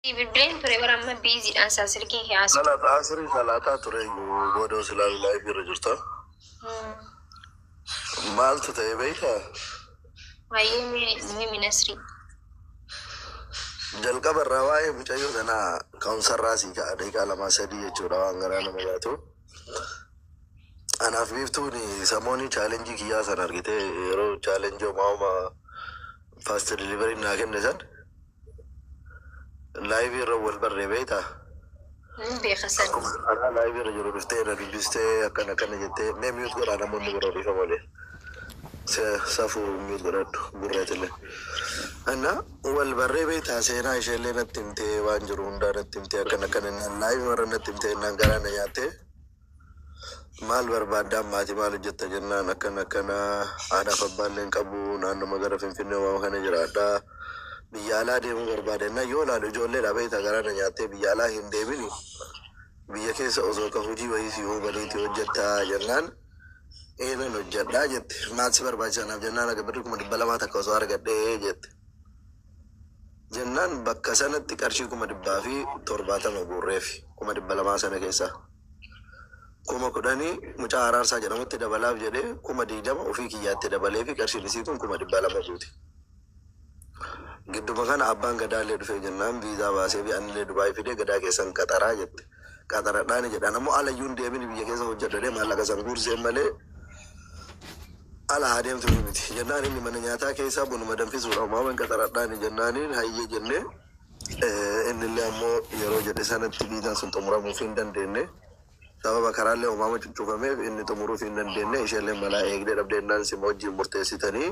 بالبرين بريورا ما بيزي الأنسى سلكين هي عسل. ثلاث عصري ثلاثة تري بودو سلام لاي في رجرتا. مالت تيبيتا. هاي مي نسري. جلقة بالرواية مجايو أنا كونسر راسي كأديك على ما سدي يجورا أنغرانا مجاتو. أنا فيفتوني ساموني challenge كيا سناركيته يرو challenge جو ماما fast delivery ناكن نزن. لايف يرو والبر بيتا. بيخسر. أنا لايف يرو بفتة ريبستة أكنا كنا جتة نميوت كرانا من بروري فمالي. سافو ميوت كراد برات له. أنا والبر بيتا سينا إشلي نتيمته وانجروندا نتيمته أكنا كنا لايف مرة نتيمته نانغرانا جاته. maal barbaadaan maatii maal hojjetta jennaan akkana aadaa abbaalleen qabu naannoo magaalaa Finfinnee waan kana jiraadha biyya alaa deemuu barbaadannaa yoo laalu ijoollee dhabeeta garaana nyaattee biyya alaa hin deemini biyya keessa osoo ka hojii wayii si hubaniiti hojjettaa jennaan eenan hojjedhaa jette maatsi barbaachisanaaf jennaan akka birri 200 takka osoo argadhee jette jennaan bakka sanatti qarshii 170 guurreefi 200 sana keessaa kuma kudhanii mucaa araarsaa jedhamutti dabalaaf jedhee 20 ofii kiyyaatti dabalee fi qarshiin isiituun 200 guuti. Gidduma kana abbaan gadaallee dhufee jennaan viizaa baasee fi anillee Dubaay fidee gadaa keessan qaxaraa jette. Qaxaradhaan jedhaan ammoo alayyuun deemini biyya keessa hojjedhadhee maallaqa san guurseen malee ala adeemtu miti. Jennaan inni mana nyaataa keessaa bunuma danfisuudha. Uumamaan qaxaradhaan jennaaniin hayyee jennee innillee ammoo yeroo jedhe sanatti viizaan sun xumuramuuf hin dandeenye. sababa karaalee uumama cuccufameef inni xumuruuf hin dandeenye isheenillee malaa eegdee dhabdeennaan si wajjin murteessitanii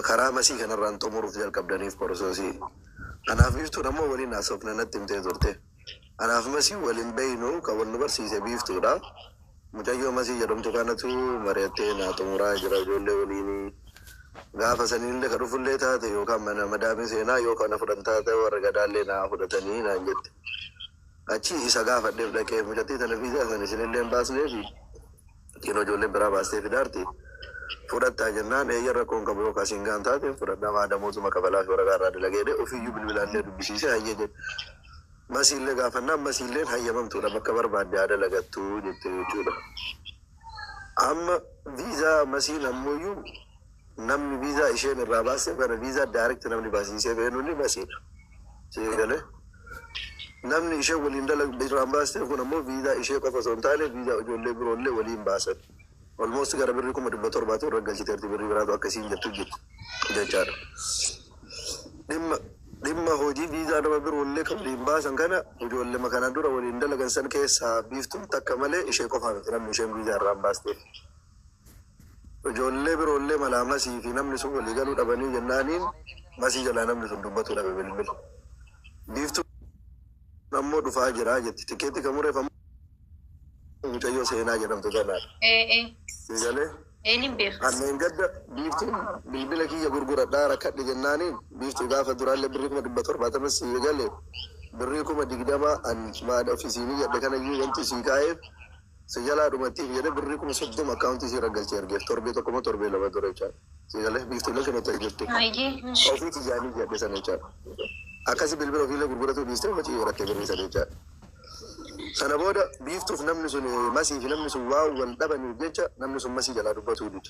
karaa masii kanarraan xumuruuf jalqabdaniif porosoosii. Anaaf biiftuun ammoo waliin haasofna natti himtee turte. Anaaf masii waliin beeynu kan wal nu barsiise biiftuudha. Mucayyoo masii jedhamtu kanatu mari'attee naa xumuraa jira ijoollee waliin. Gaafa saniillee ka dhufullee taate yookaan mana madaamii seenaa yookaan na fudhan taate warra gadaallee naa fudhatanii naan jette. Achi isa gaafadheef dhaqee mucattii tana viizaa sana isinillee hin baasneefi yeroo ijoolleen biraa baastee fidaarti fudhattaa jennaan eeyyan rakkoon qabu yookaan siin gaan taate fudhadhaa maadamootuma kafalaa fi waraqaa irraa dalageedhe ofiiyyuu bilbilaallee dubbisiisee hayyee jedhe. Masiillee gaafannaan masiilleen hayyamamtuudha bakka barbaadde haa dalagattuu jette jechuudha. Amma viizaa masiin ammoyyuu namni viizaa isheen irraa baastee kana viizaa daayirekti namni baasiisee beenuun masiidha. Seegalee. namni ishee waliin dalagu biraan baastee kun ammoo viizaa ishee qofa osoo hin taane viizaa ijoollee biroollee waliin baasan. Almost gara birrii 1700 irra galchiteerti birrii biraatu akkasiin jettu jechaadha. Dhimma hojii viizaa nama biroollee kan waliin baasan kana ijoollee makanaan dura waliin dalagan san keessaa biiftuun takka malee ishee qofaa miti namni isheen viizaa irraan baasteef. Ijoollee biroollee malaa masii fi namni sun walii galuu dhabanii jennaaniin masii jalaa namni sun dubbatu dhabe bilbila. Biiftuun nammoo dhufaa jira jetti tikeetti kan mureeffamu mucayyoo seenaa jedhamtu ganaadha. Galee anneen gadda biiftuun bilbila kiyya gurguradhaa rakkadhe jennaaniin biiftuu gaafa duraallee birrii 770 sii galee birrii 20 maada ofiisiinii jedhe kanayyuu wanti sii kaa'eef si jalaa dhumattiif jedhe birrii 30 akkaawuntii sii raggalchee ergeef torbee tokkoma torbee lama ture jechaadha. Si galee biiftuu lafa nuti jirti. Ofii tiyyaanii jedhe sana jechaadha. Akkasi bilbila ofiilee gurguratu dhiistee hojii barattee birrii sana jechaadha. Sana booda biiftuuf namni sun masii fi namni sun waan wal dhabaniif jecha namni sun masii jalaa dubbatuu dide.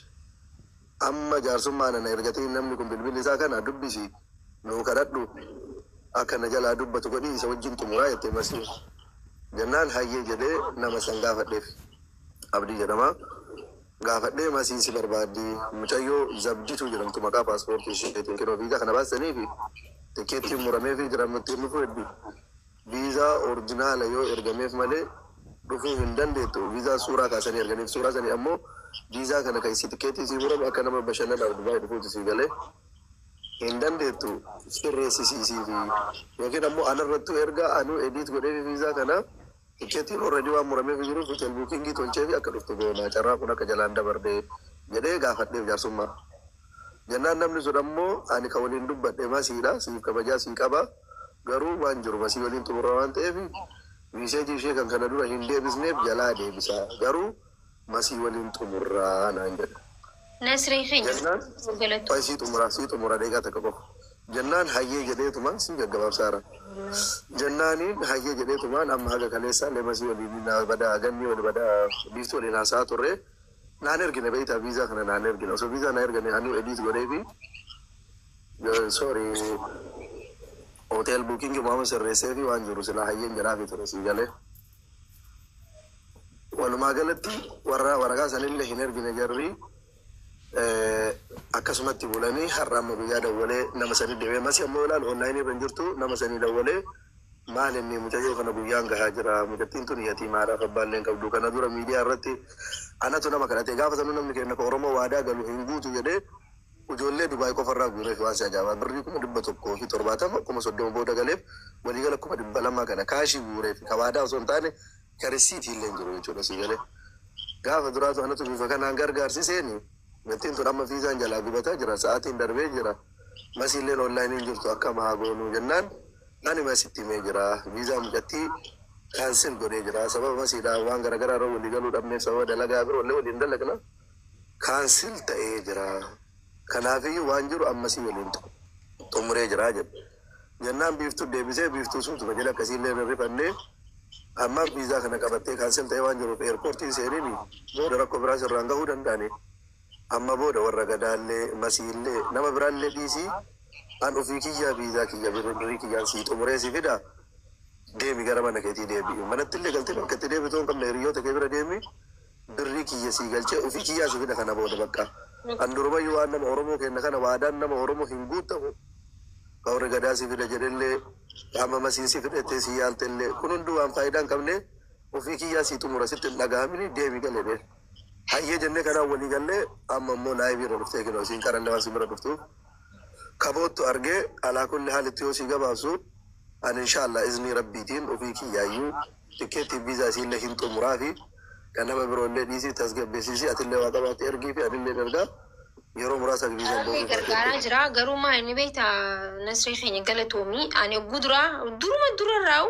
Amma jaarsummaan ana ergatee namni kun bilbilli isaa kana dubbisi nuu kadhadhu akka na jalaa dubbatu godhii isa wajjin xumuraa jettee masii. Jennaan hayyee jedhee nama san gaafadheef abdii jedhama. Gaafadhee masii si barbaaddi mucayyoo zabdituu jedhamtu maqaa paaspoortii isheetiin kenoo viizaa kana baastaniifi tikeettiin muramee fi jiraamatti dhufu hedduu. Viizaa orjinaala yoo ergameef malee dhufuu hin dandeettu. Viizaa suuraa kaasanii erganiif suuraa sanii ammoo viizaa kana kan isi tikeettii si muramu akka nama bashannanaaf Dubaay dhufuuti si galee hin dandeettu. Sirreessisiisii fi yookiin ammoo anarrattuu erga anuu ediit godhee viizaa kana tikeettiin already waan murameef jiruuf hotel buukingii tolchee fi akka dhuftu goona carraa kun akka jalaan dabardee jedhee gaafadheef jaarsummaa. Jennaan namni sun ammoo ani kan waliin dubbadhe masiidha siif kabajaa sii qaba. Garuu waan jiru masii waliin xumura waan ta'eef miseejii ishee kan kana dura hin deebisneef jalaa deebisa. Garuu masii waliin xumurraa naan jedhe. Nasrii fi sii xumura deegaa takka qofa. jennaan hayyee jedheetumaan si gaggabaabsaara. Jennaaniin hayyee jedheetumaan amma haga kaleessaa leemasii waliin badaa ganni wali badaa biiftuu waliin haasaa turre naan ergine beeytaa viizaa kana naan ergine osoo viizaa na ergane anu ediit godhee fi sorry hotel booking maama sirreessee fi waan jiru silaa hayyeen jedhaa fi ture sii galee. Walumaa galatti warra waraqaa sanillee hin ergine jarri akkasumatti bulanii har'a amma guyyaa dawwalee nama sanii deemee masi ammoo ilaalu onlaayinii irra hin jirtu nama sanii dawwalee maal inni mucayyoo kana guyyaan gahaa jira mucattiin tun yatiimaadhaaf abbaalleen qabdu kana dura miidiyaa irratti anatu nama kadhate gaafa sanuu namni keenya ka Oromoo waadaa galu hin guutu jedhee ijoollee Dubaay qofarraa guuree fi waan si ajaa'ibaa birrii 170 30 booda galeef waliigala 200 kana kaashii guuree fi ka waadaa osoo hin taane ka risiitii illee hin jiru jechuudha si galee gaafa duraatu anatu bifa kanaan gargaarsiseeni Metiin tu nama viizaan jalaa gubataa jira sa'aatiin darbee jira masiilleen onlaayiniin jirtu akka mahaa goonuu jennaan ani masitti himee jira viizaa mucattii kaansel godhee jira sababa masiidhaa waan garagaraa irra walii galuu dhabneef sababa dalagaa bira wallee waliin dalagna kaansel ta'ee jira kanaafiyyuu waan jiru ammasii waliin xumuree jira jedhe jennaan biiftuu deebisee biiftuu suutuma jedha akkasiillee hirrifannee amma viizaa kana qabattee kaansel ta'ee waan jiruuf eerpoortii seeniin booda rakkoo biraas irraan gahuu danda'ani. Amma booda warra gadaallee masiillee nama biraallee dhiisii an ofii kiyyaa viizaa kiyya birrii kiyyaan sii xumuree si fida deemi gara mana keetii deebi'u manattillee galtee bakka itti deebituu hin qabne hiriyoota kee bira deemi birrii kiyya sii galchee ofii kiyyaa si fida kana booda bakka an durumayyuu waan nama Oromoo kenna kana waadaan nama Oromoo hin guutamu ka warra gadaa si fida jedhellee qaama masii si fidhattee si yaaltellee kun hunduu waan faayidaa hin qabne ofii kiyyaa sii xumura sitti hin dhagahamini deemi galee hayyee jennee kanaan walii gallee amma immoo laayivii irra dhuftee kennu isiin qaranne waan si bira dhuftuuf kaboottu argee alaa kulli haalitti yoo si gabaabsu ani inshaallah iznii rabbiitiin ofii kiyyaayyuu tikkeetti viizaa isiillee hin xumuraa fi kan nama biroollee dhiisii tasgabbeessiisii atillee waa qabaatti ergii fi anillee ergaa yeroo muraasa viizaan booda gargaaraa jira garuu maa inni beektaa nasree keenya galatoomii ani duruma durarraa'u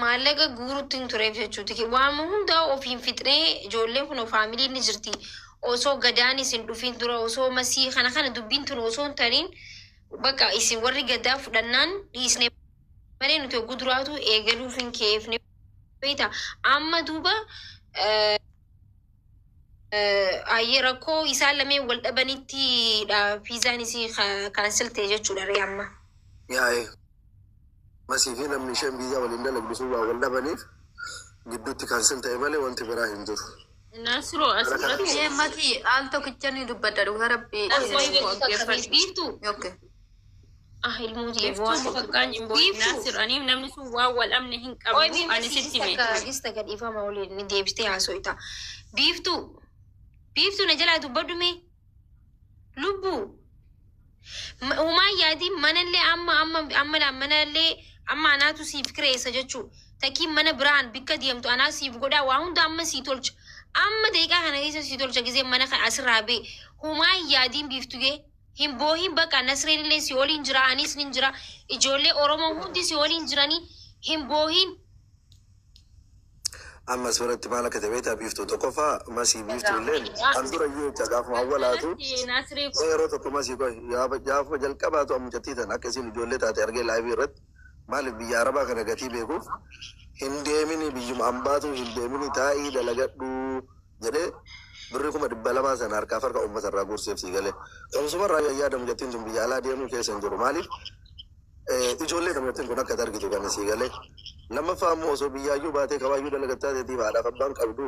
maallaqa guuruutti hin tureef jechuuti waan hundaa ofiin fixnee ijoolleen kun faamiliin ni jirti osoo gadaan isin dhufiin dura osoo masii kana dubbiin tun osoo hin tariin bakka isin warri gadaa fudhannaan dhiisnee malee nuti oguu duraatu eegaluuf hin keefne beektaa amma duuba ayyee rakkoo isaan lameen wal dhabanitti viizaan isii kaansel ta'e jechuudha ree amma. Masii fi namni isheen viizaa waliin dalagdisuu waa wal dhabaniif gidduutti kaansel ta'e malee wanti biraa hin jiru. Nasiro asirratti mati al tokkicha ni dubbadda dhugaa rabbi. Biiftuu. Ilmoo jeeftuu. Nasiro ani namni sun waan wal amne hin qabu ani sitti mee. Gista gadhiifama waliin ni deebistee haasofta. Biiftuu na jalaa dubbadhu mee lubbuu. Uumaan yaadii manallee manallee amma anaatu siif kireessa jechuu takkiin mana biraan bikka deemtu anaa siif godhaa waa hunda amma sii tolcha amma deeqaa kana keessa sii tolcha gisee mana kan asirraa bee uumaan yaadiin biiftugee hin boohin bakka nasreenillee si waliin jira anis nin jira ijoollee Oromoo hundi si waliin jiranii hin boohin. Amma suuratti maal akka ta'e biiftuu tokkoffaa masii biiftuu illee an dura iyyuu jecha gaafuma awwalaatu yeroo tokko masii gaafuma jalqabaatu mucattii tan akka isin ijoollee taate argee laayivii irratti maaliif biyya Arabaa kana gatii beekuuf hin deemini biyyuma ambaatu hin deemini taa'ii dalagadhu jedhee birrii 200 sana harkaaf harka uummata irraa guurseef sii galee qabsumarraa yaada mucattiin tun biyya alaa deemuu keessa hin jiru maaliif ijoollee mucattiin kun akka argitu kan sii galee lammaffaa ammoo osoo biyyaayyuu baatee kabaayyuu dalagattaa teetii haadhaaf abbaan qabdu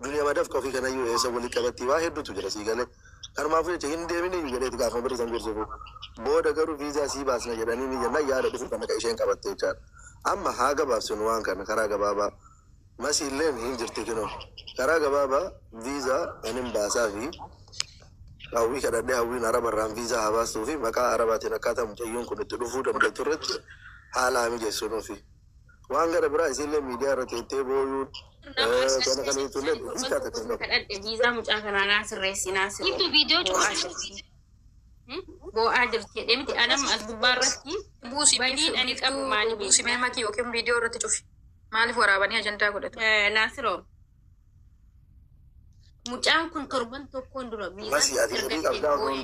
duniyaa madaaf qofii kanayyuu eessa walii qabatti waa hedduutu jira sii galee kanumaafuu jecha hin deemini jedheeti gaafa birrii san guursuufu booda garuu viizaa sii baasna jedhanii ni jennaan yaada dhufu kan akka isheen qabatte jechaadha. Amma haa gabaabsinu waan kana karaa gabaabaa masiilleen hin jirti kinoo karaa gabaabaa viizaa anin baasaa fi hawwii kadhadhee hawwiin arabarraan viizaa haa baastuu fi maqaa arabaatiin akkaataa mucayyoon kun itti dhufuu danda'u irratti haala haa mijeessunuufi. Waan gara biraa isinlee miidiyaa irra teettee booyuun kana kana jechuullee hiikata kennu. Viizaa mucaa kanaa naasirreessi naasirreessi. Ibtu viidiyoo Bo'aa jirti jedhee miti anam as gubbaa irratti badiin ani qabu maali buusimee makii yookiin viidiyoo irratti cufi maaliif waraabanii ajandaa godhatu? Naasiroo mucaan kun torban tokkoon dura Masii ati badii qabdaa sun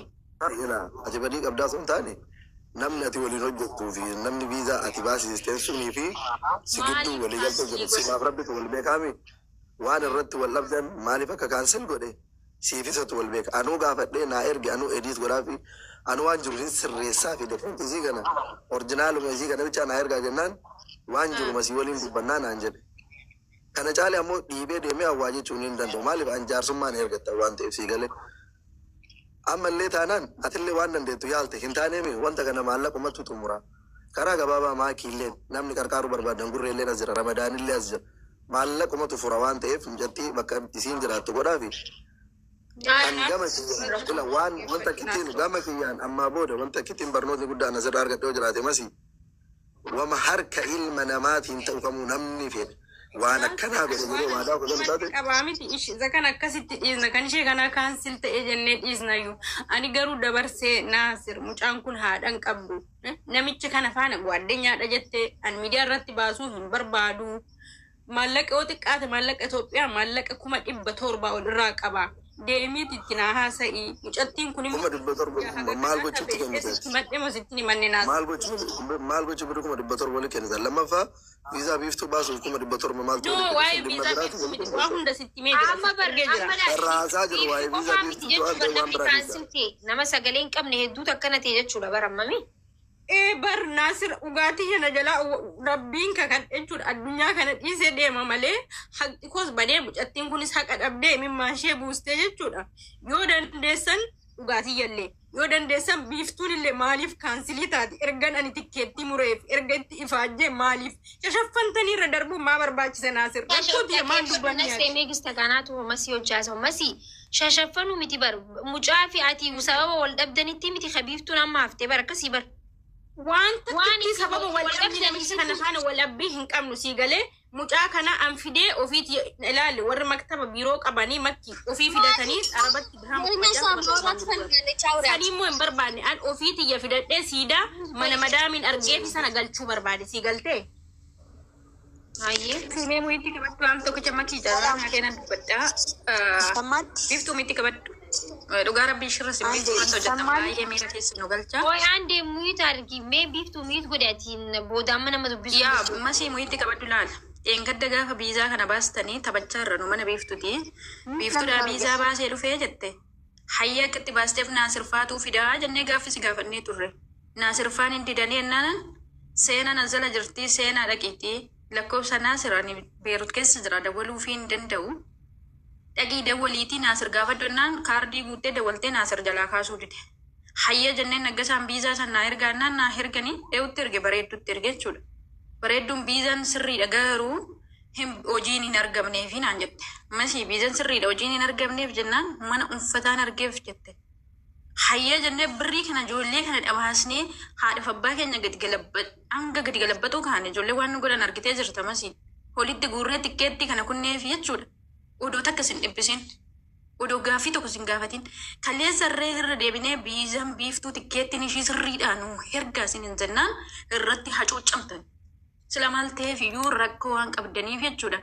ati badii qabdaa sun taane namni ati waliin hojjettuu fi namni viizaa ati baasisteen sunii fi si gidduu walii galtee jedhu simaaf rabbitu wal beekaami waan irratti wal dhabdan maaliif akka kaansel godhe siifisatu wal beeka anuu gaafadhee naa erge anuu ediit godhaa fi anuu waan jiru sirreessaa fi defantisii kana orjinaaluma isii kana bichaa naa ergaa jennaan waan jiru masii waliin dubbannaa naan jedhe kana caalee ammoo dhiibee deemee hawwaa jechuun hin danda'u maaliif an jaarsummaan ergatta waan ta'eef sii galee ammallee taanaan atillee waan dandeettu yaalte hin taaneemi wanta kana maallaqumatu xumura karaa gabaabaa maakiillee namni qarqaaru barbaadan gurreellee as jira ramadaanillee as jira maallaqumatu fura waan ta'eef mijattii bakka isiin jiraattu godhaafi kan gama kiyyaan waan wanta kittiin gama kiyyaan ammaa booda wanta kittiin barnootni guddaan asirraa argadhee jiraate masi wama harka ilma namaatiin ta'u kamuu namni fedhe waan akkanaa godhe jedhee waadaa godhanu taate qabaamiti isa kan akkasitti dhiisna kan ishee kana kaansil ta'ee jennee dhiisnayyuu ani garuu dabarsee Naasir mucaan kun haadhan qabdu namicha kana faana gwaddeenyaadha jettee an miidiyaa irratti baasuu hin barbaadu maallaqa yoo xiqqaate maallaqa Itoophiyaa maallaqa 700 ol irraa qaba deemiiti itti naa haasa'ii mucattiin kun kuma 700 maal gochuutti kennite madde mositti ni manne Naasir maal gochuu bidu kuma 700 wali kennite lammaffaa viizaa biiftuu baasuuf kuma 700 maal ta'u waa'ee viizaa waa hunda sitti mee jira raasaa jiru waa'ee viizaa biiftuu waan ta'u waan biraa nama sagalee hin qabne hedduutu akkana ta'e jechuudha barammami. Bar Naasir dhugaatii kana jalaa rabbiin kan jechuudha addunyaa kana dhiisee deema malee haqi koos badee mucattiin kunis haqa dhabdee mimmaan ishee buustee jechuudha yoo dandeessan dhugaatii jallee yoo dandeessan biiftuun illee maaliif kaansilii taate ergan ani tikkeetti mureef erga itti ifaajjee maaliif shashaffantanii irra darbuun maa barbaachisa Naasir rakkooti maan dubbanni yaadde meegista kanaatu masii hojjaasa masii shashaffanu miti bar mucaa fi ati sababa wal dhabdanitti miti kabiiftuun amma haftee bar akkasii bar waan sababa wal dhabdanitti kana faana wal dhabbii hin qabnu sii galee mucaa kana an fidee ofiiti ilaali warri maktaba biiroo qabanii makki ofii fidatanii arabatti sanii immoo hin barbaanne an ofiiti ya fidadhee siidaa mana madaamiin argeefi sana galchuu barbaade sii galtee Aye. Simee muitti qabaddu am tokkicha makii jaalala naa kennan dubbaddaa biftuu mitti qabaddu dhugaa rabbii shirra simmiitti irratti hojjetama baay'ee miira keessa nu galcha. Oy ande muyita argi mee biftuu muyit godhatiin booda amma nama dubbisu. Yaa masii muitti qabaddu laala. Gadda gaafa biizaa kana baastanii taphachaa irra nu mana biiftuti. Biiftuudhaa biizaa baasee dhufee jette. Hayya akkatti baasteef Naasirfaatuu fidaa jennee gaaffisi gaafannee turre. Naasirfaan hin didanii ennaan seena nazala jirtii seenaa dhaqiitii. Lakkoofsa Naasir ani Beerut keessa jira dawwaluu fi hin danda'u. Dhaqii dawwaliitii Naasir gaafadhonnaan kaardii guuttee dawwaltee Naasir jalaa kaasuu dide. Hayya jenneen naggasaan biizaa san naa ergaannaan naa erganii dheewutti erge bareeddutti erge jechuudha. Bareedduun biizaan sirriidha garuu hojiin hin argamneefi naan jette. Masii biizaan sirriidha hojiin hin argamneef jennaan mana uffataan argeef jette. Hayya jennee birrii kana ijoollee kana dhabaasnee haadhaaf abbaa keenya hanga gadi galabbatuu kaane ijoollee waan nu godhan argitee jirta masii. Walitti guurree tikkeetti kana kunneef jechuudha. Odoo takka sin dhibbisin. Odoo gaaffii tokko sin gaafatin. Kallee sarree irra deebinee biizaan biiftuu tikkeettiin ishii sirriidhaan hergaa sin hin jennaan irratti hacuuccamtan. Sila maal ta'eef iyyuu rakkoo waan qabdaniif jechuudha.